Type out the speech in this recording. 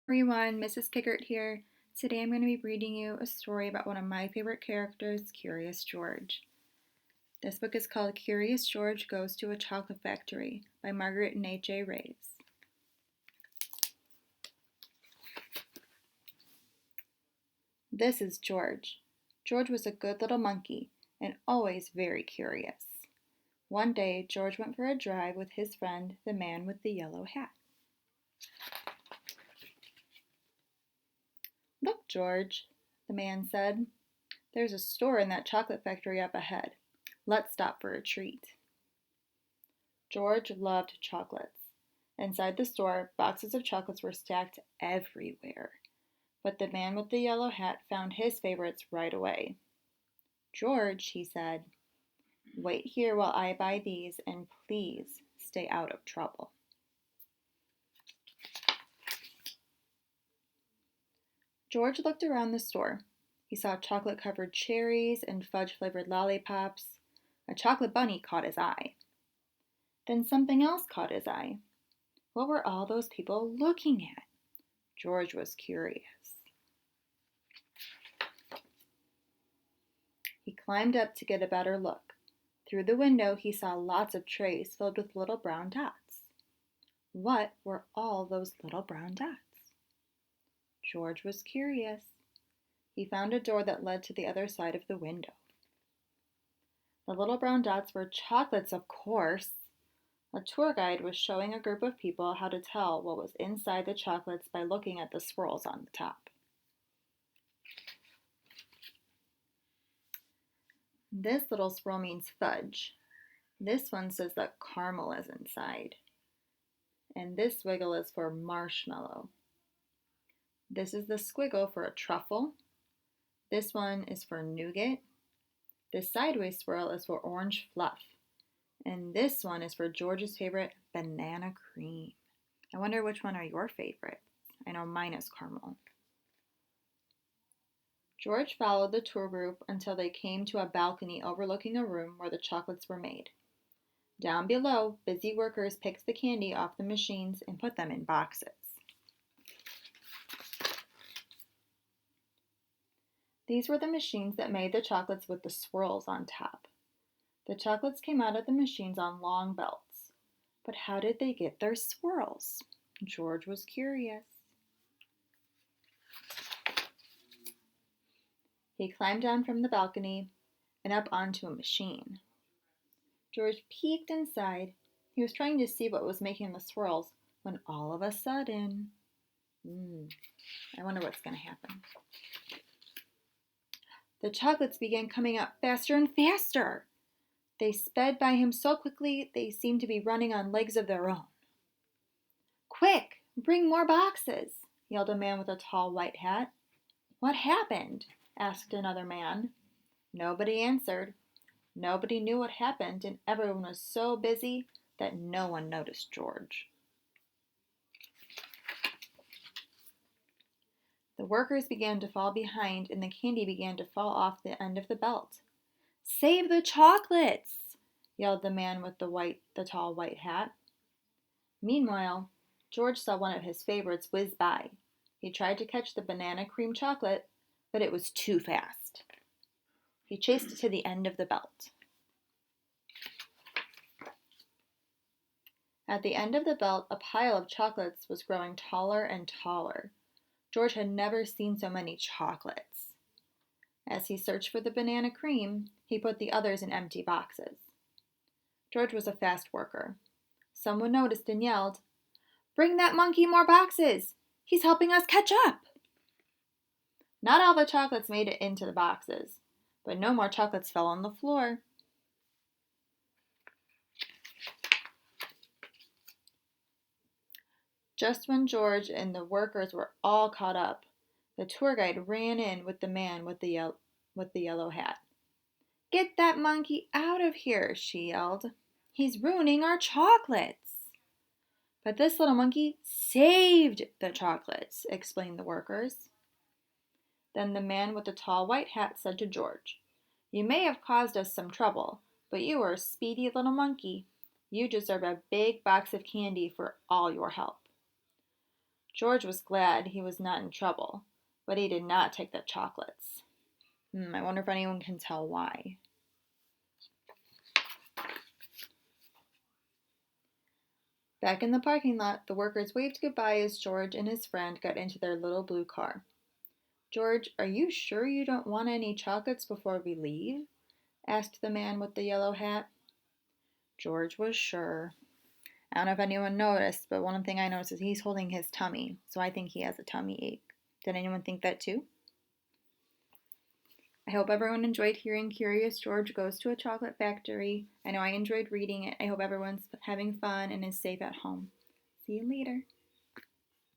Everyone, Mrs. Kickert here. Today I'm going to be reading you a story about one of my favorite characters, Curious George. This book is called Curious George Goes to a Chocolate Factory by Margaret and H.A. Rays. This is George. George was a good little monkey and always very curious. One day, George went for a drive with his friend, the man with the yellow hat. "Look, George," the man said. "There's a store in that chocolate factory up ahead. Let's stop for a treat." George loved chocolates. Inside the store, boxes of chocolates were stacked everywhere. But the man with the yellow hat found his favorites right away. "George," he said, "wait here while I buy these, and please stay out of trouble." George looked around the store. He saw chocolate-covered cherries and fudge-flavored lollipops. A chocolate bunny caught his eye. Then something else caught his eye. What were all those people looking at? George was curious. He climbed up to get a better look. Through the window, he saw lots of trays filled with little brown dots. What were all those little brown dots? George was curious. He found a door that led to the other side of the window. The little brown dots were chocolates, of course. A tour guide was showing a group of people how to tell what was inside the chocolates by looking at the swirls on the top. This little swirl means fudge. This one says that caramel is inside. And this wiggle is for marshmallow. This is the squiggle for a truffle. This one is for nougat. This sideways swirl is for orange fluff. And this one is for George's favorite, banana cream. I wonder which one are your favorites. I know mine is caramel. George followed the tour group until they came to a balcony overlooking a room where the chocolates were made. Down below, busy workers picked the candy off the machines and put them in boxes. These were the machines that made the chocolates with the swirls on top. The chocolates came out of the machines on long belts. But how did they get their swirls? George was curious. He climbed down from the balcony and up onto a machine. George peeked inside. He was trying to see what was making the swirls when all of a sudden, I wonder what's going to happen. The chocolates began coming out faster and faster. They sped by him so quickly they seemed to be running on legs of their own. "Quick, bring more boxes," yelled a man with a tall white hat. "What happened?" asked another man. Nobody answered. Nobody knew what happened, and everyone was so busy that no one noticed George. The workers began to fall behind, and the candy began to fall off the end of the belt. "Save the chocolates!" yelled the man with the tall white hat. Meanwhile, George saw one of his favorites whiz by. He tried to catch the banana cream chocolate, but it was too fast. He chased it to the end of the belt. At the end of the belt, a pile of chocolates was growing taller and taller. George had never seen so many chocolates. As he searched for the banana cream, he put the others in empty boxes. George was a fast worker. Someone noticed and yelled, "Bring that monkey more boxes! He's helping us catch up!" Not all the chocolates made it into the boxes, but no more chocolates fell on the floor. Just when George and the workers were all caught up, the tour guide ran in with the man with the yellow hat. "Get that monkey out of here," she yelled. "He's ruining our chocolates." "But this little monkey saved the chocolates," explained the workers. Then the man with the tall white hat said to George, "You may have caused us some trouble, but you are a speedy little monkey. You deserve a big box of candy for all your help." George was glad he was not in trouble, but he did not take the chocolates. I wonder if anyone can tell why. Back in the parking lot, the workers waved goodbye as George and his friend got into their little blue car. "George, are you sure you don't want any chocolates before we leave?" asked the man with the yellow hat. George was sure. I don't know if anyone noticed, but one thing I noticed is he's holding his tummy, so I think he has a tummy ache. Did anyone think that too? I hope everyone enjoyed hearing Curious George Goes to a Chocolate Factory. I know I enjoyed reading it. I hope everyone's having fun and is safe at home. See you later.